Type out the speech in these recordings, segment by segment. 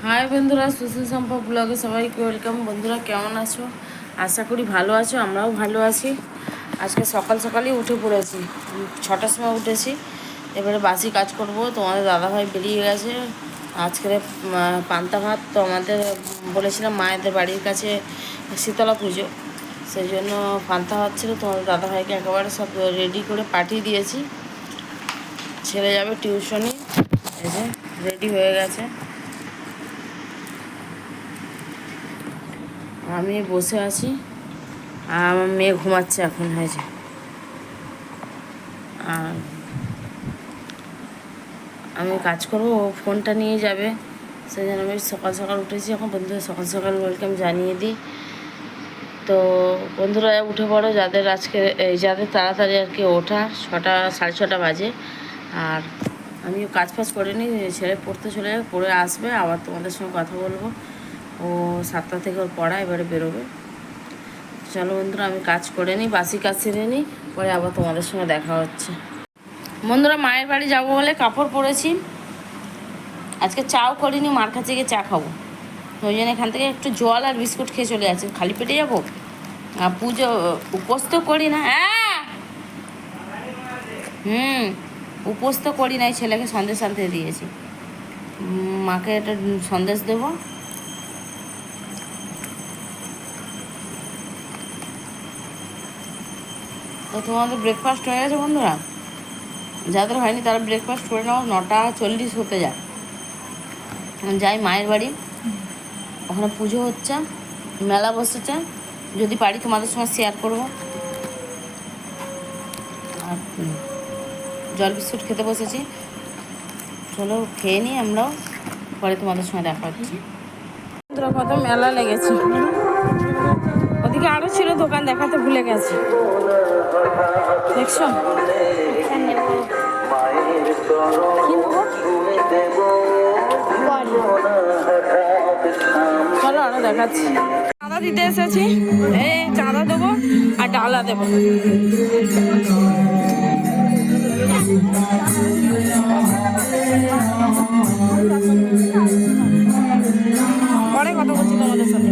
High বন্ধুরা, সুশীল সম্পদ ব্লগে সবাইকে ওয়েলকাম। বন্ধুরা কেমন আছো? আশা করি ভালো আছো, আমরাও ভালো আছি। আজকে সকাল সকালই উঠে পড়েছি, 6টার সময় উঠেছি। এবারে বাসি কাজ করব। তোমাদের দাদাভাই বেরিয়ে গেছে। আজকের পান্তা ভাত তো আমাদের বলেছিলাম মায়েদের বাড়ির কাছে শীতলা পুজো, সেই জন্য পান্তা ভাত ছিল। তোমাদের দাদাভাইকে একেবারে সব রেডি করে পাঠিয়ে দিয়েছি। ছেলে যাবে টিউশনি, এই যে রেডি হয়ে গেছে। আমি বসে আছি আর আমার মেয়ে ঘুমাচ্ছে এখন, হয়েছে। আর আমি কাজ করবো, ও ফোনটা নিয়ে যাবে, সেই জন্য আমি সকাল সকাল উঠেছি। এখন বন্ধুরা সকাল সকাল ওয়েলকাম জানিয়ে দিই। তো বন্ধুরা উঠে পড়ো, যাদের আজকে যাদের তাড়াতাড়ি আর কি ওঠা, 6টা 6:30 বাজে। আর আমিও কাজ ফাজ করে নিই, ছেলে পড়তে চলে যাবে, পড়ে আসবে, আবার তোমাদের সঙ্গে কথা বলবো। ও 7টা থেকে ওর পড়া, এবারে বেরোবে। চলো বন্ধুরা আমি কাজ করে নিই, বাসি কাজ সেরে নিই, পরে আবার তোমাদের সঙ্গে দেখা হচ্ছে। বন্ধুরা মায়ের বাড়ি যাবো বলে কাপড় পরেছি। আজকে চাও করিনি, মার কাছে গিয়ে চা খাবো, ওই জন্য এখান থেকে একটু জল আর বিস্কুট খেয়ে চলে যাচ্ছি। খালি পেটে যাবো? আর পুজো উপোস তো করি না। হ্যাঁ উপোস তো করি নাই, ছেলেকে সন্দেশ আনতে দিয়েছি। মাকে একটা সন্দেশ দেবো। তো তোমাদের ব্রেকফাস্ট হয়ে গেছে বন্ধুরা? যাদের হয়নি তারা ব্রেকফাস্ট করে নাও, 9:40 হতে যায়। যাই মায়ের বাড়ি, ওখানে পুজো হচ্ছে, মেলা বসেছে, যদি পারি তোমাদের সঙ্গে শেয়ার করবো। আর জল বিস্কুট খেতে বসেছি, চলো খেয়ে নিই আমরাও, পরে তোমাদের সঙ্গে দেখা হচ্ছে। কত মেলা লেগেছে, ওদিকে আরও ছিল দোকান, দেখাতে ভুলে গেছি, দেখছো? চলো আরো দেখাচ্ছি। চাঁদা দিতে এসেছি, এই চাঁদা দেবো আর ডালা দেবো। পরে কথা বলছি তোমাদের সাথে।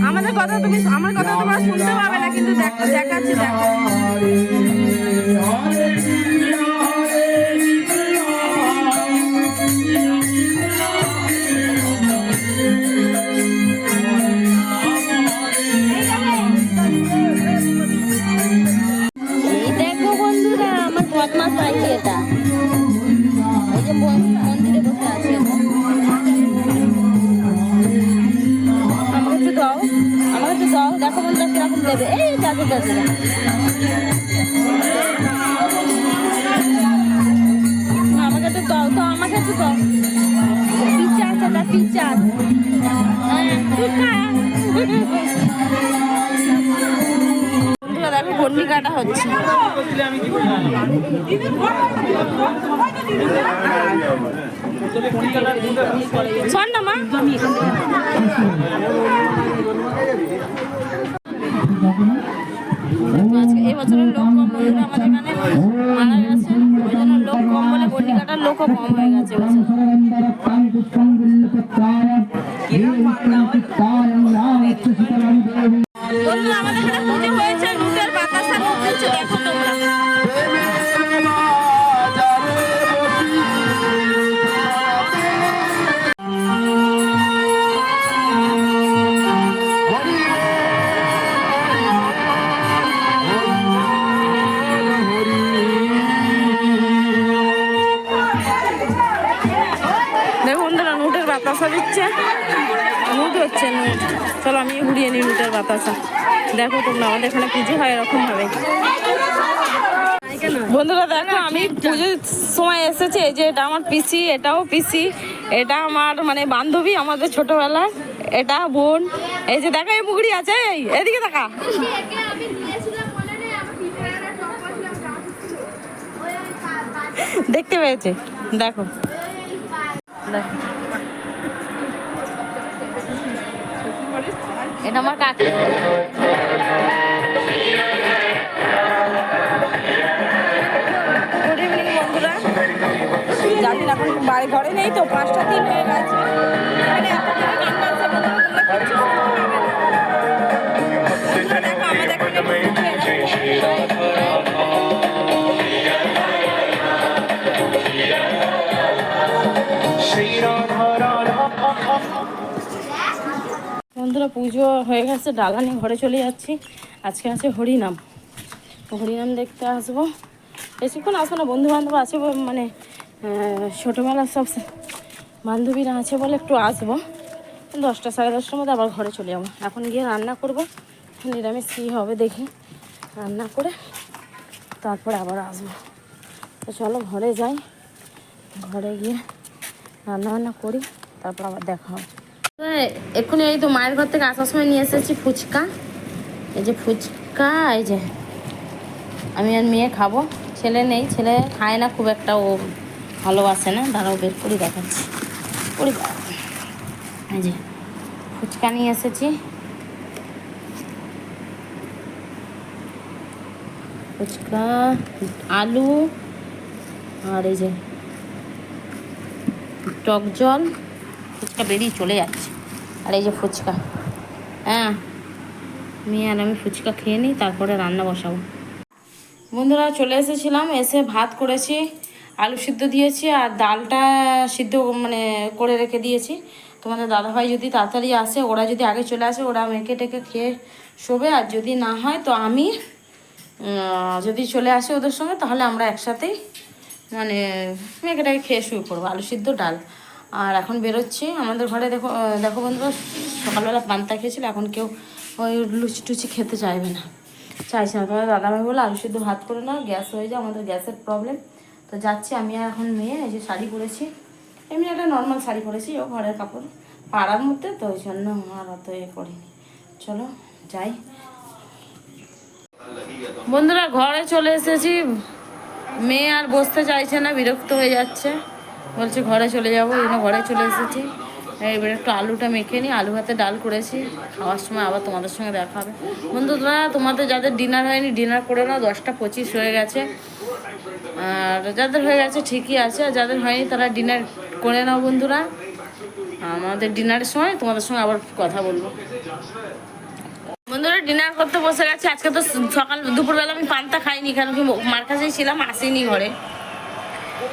আমাদের কথা তুমি, আমার কথা তোমরা শুনতে পাবে না, কিন্তু দেখাচ্ছি, দেখো। এটা এই যে মন্দিরে বসে আছে, আমাকে একটু দাও, আমাকে একটু দাও, দেখো বন্ধুরা কিরকম দেবে। এই দাদু দাদুরা, আমাকে একটু দাও তো, আমাকে একটু দাও। পিচা আছে, ওটা পিচা। দেখো গন্ডি কাটা হচ্ছে। শোন না মা, এই বছরের লোক কম বলে আমাদের এখানে মারা গেছে, ওই জন্য লোক কম বলে গন্ডি কাটার লোকও কম হয়ে গেছে। আমাদের এখানে পুজো হয়েছে, লুটের বাতাসা দিচ্ছে, দেখো তোমরা। নুটের বাতাসা দিচ্ছে, নুট হচ্ছে, নুট। চলো আমি ঘুরিয়ে নিই নুটের বাতাসা, দেখো তোমরা। আমাদের এখানে পুজো হয় এরকম ভাবে। বন্ধুরা দেখো, আমি পুজোর সময় এসেছি। এই যে এটা আমার পিসি, এটাও পিসি, এটা আমার মানে বান্ধবী আমাদের ছোটবেলার, এটা বোন। এই যে দেখো এই মুগুড়ি আছে, এদিকে দেখা, দেখতে পেয়েছে, দেখো দেখো, এটা আমার কাকি। গুড ইভিনিং বন্ধুরা, জানি না, এখন বাড়ি ঘরে নেই তো, 5টা 3 হয়ে গেছে। মানে এত করে গান বাজছে, বন্ধুরা বললে কিচ্ছু শুনতে পাবে না। বন্ধুরা দেখো আমাদের এখানে বন্ধুরা পুজো হয়ে গেছে, ডালা নিয়ে ঘরে চলে যাচ্ছি। আজকে আছে হরিনাম, হরিনাম দেখতে আসবো। বেশিক্ষণ আসবো না, বন্ধু বান্ধব আছে মানে ছোটোবেলার সব বান্ধবীরা আছে বলে একটু আসবো। 10টা 10:30টার মধ্যে আবার ঘরে চলে যাবো। এখন গিয়ে রান্না করবো, নিরামিষ কী হবে দেখি, রান্না করে তারপরে আবার আসবো। তো চলো ঘরে যাই, ঘরে গিয়ে রান্না করি, তারপর আবার দেখা হবে। এক্ষুনি এই তো মায়ের ঘর থেকে আসার সময় নিয়ে এসেছি ফুচকা। এই যে ফুচকা, এই যে আমি আর মেয়ে খাবো, ছেলে নেই, ছেলে খায় না খুব একটা, ও ভালোবাসে না। দাঁড়াও বের করে দেখাচ্ছি। এই যে ফুচকা নিয়ে এসেছি, ফুচকা, আলু, আর এই যে টক জল। ফুচকা বেরিয়ে চলে যাচ্ছে, আর এই যে ফুচকা। হ্যাঁ, মেয়ে আর আমি ফুচকা খেয়ে নিই, তারপরে রান্না বসাবো। বন্ধুরা চলে এসেছিলাম, এসে ভাত করেছি, আলু সিদ্ধ দিয়েছি, আর ডালটা সিদ্ধ মানে করে রেখে দিয়েছি। তোমাদের দাদাভাই যদি তাড়াতাড়ি আসে, ওরা যদি আগে চলে আসে, ওরা মেখে টেকে খেয়ে শোবে। আর যদি না হয় তো আমি যদি চলে আসে ওদের সঙ্গে, তাহলে আমরা একসাথেই মানে মেয়েকেটাকে খেয়ে শুরু করবো, আলু সিদ্ধ ডাল। আর এখন বেরোচ্ছি আমাদের ঘরে। দেখো দেখো বন্ধুরা, সকালবেলা পান্তা খেয়েছিল, এখন কেউ ওই লুচি টুচি খেতে চাইবে না, চাইছে না। তোমাদের দাদাভাই বলে আলু সিদ্ধ ভাত করে নাও, গ্যাস হয়ে যায়, আমাদের গ্যাসের প্রবলেম। তো যাচ্ছি আমি আর এখন মেয়ে। এই যে শাড়ি পরেছি, এমনি একটা নর্মাল শাড়ি পরেছি, ও ঘরের কাপড় পাড়ার মধ্যে, তো ওই জন্য আর অত করিনি। চলো যাই। বন্ধুরা ঘরে চলে এসেছি, মেয়ে আর বসতে চাইছে না, বিরক্ত হয়ে যাচ্ছে, বলছে ঘরে চলে যাবো, এই জন্য ঘরে চলে এসেছি। এবার একটু আলুটা মেখে নিই, আলু ভাতে ডাল করেছি, খাওয়ার সময় আবার তোমাদের সঙ্গে দেখা হবে। বন্ধুরা তোমাদের যাদের ডিনার হয়নি, ডিনার করে নাও, 10টা 25 হয়ে গেছে। আর যাদের হয়ে গেছে ঠিকই আছে, আর যাদের হয়নি তারা ডিনার করে নাও বন্ধুরা। আমাদের ডিনারের সময় তোমাদের সঙ্গে আবার কথা বলবো। বন্ধুরা ডিনার করতে বসে গেছে। আজকে তো সকাল দুপুরবেলা আমি পান্তা খাইনি, কারণ কি মার কাছেই ছিলাম, আসিনি ঘরে।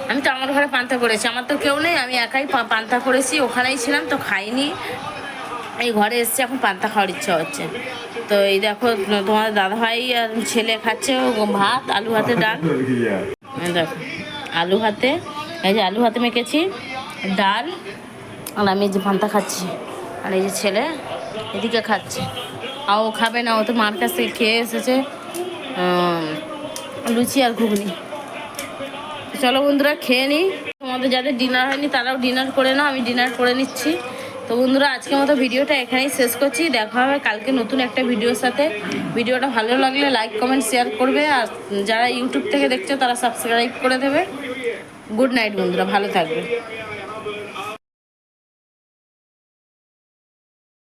আমি তো আমার ঘরে পান্তা করেছি, আমার তো কেউ নেই, আমি একাই পান্তা করেছি, ওখানেই ছিলাম তো খাইনি। এই ঘরে এসছে, এখন পান্তা খাওয়ার ইচ্ছা হচ্ছে। তো এই দেখো তোমাদের দাদাভাই আর ছেলে খাচ্ছে ভাত, আলু ভাতে ডাল। দেখো আলু ভাতে, এই যে আলু ভাতে মেখেছি, ডাল, আর আমি এই যে পান্তা খাচ্ছি। আর এই যে ছেলে এদিকে খাচ্ছে, আর ও খাবে না, ও তো মার কাছ থেকে খেয়ে এসেছে লুচি আর ঘুগনি। চলো বন্ধুরা খেয়ে নিই। তোমাদের যাদের ডিনার হয়নি তারাও ডিনার করে নাও, আমি ডিনার করে নিচ্ছি। তো বন্ধুরা আজকের মতো ভিডিওটা এখানেই শেষ করছি, দেখা হবে কালকে নতুন একটা ভিডিওর সাথে। ভিডিওটা ভালো লাগলে লাইক কমেন্ট শেয়ার করবে, আর যারা ইউটিউব থেকে দেখছো তারা সাবস্ক্রাইব করে দেবে। গুড নাইট বন্ধুরা, ভালো থাকবে।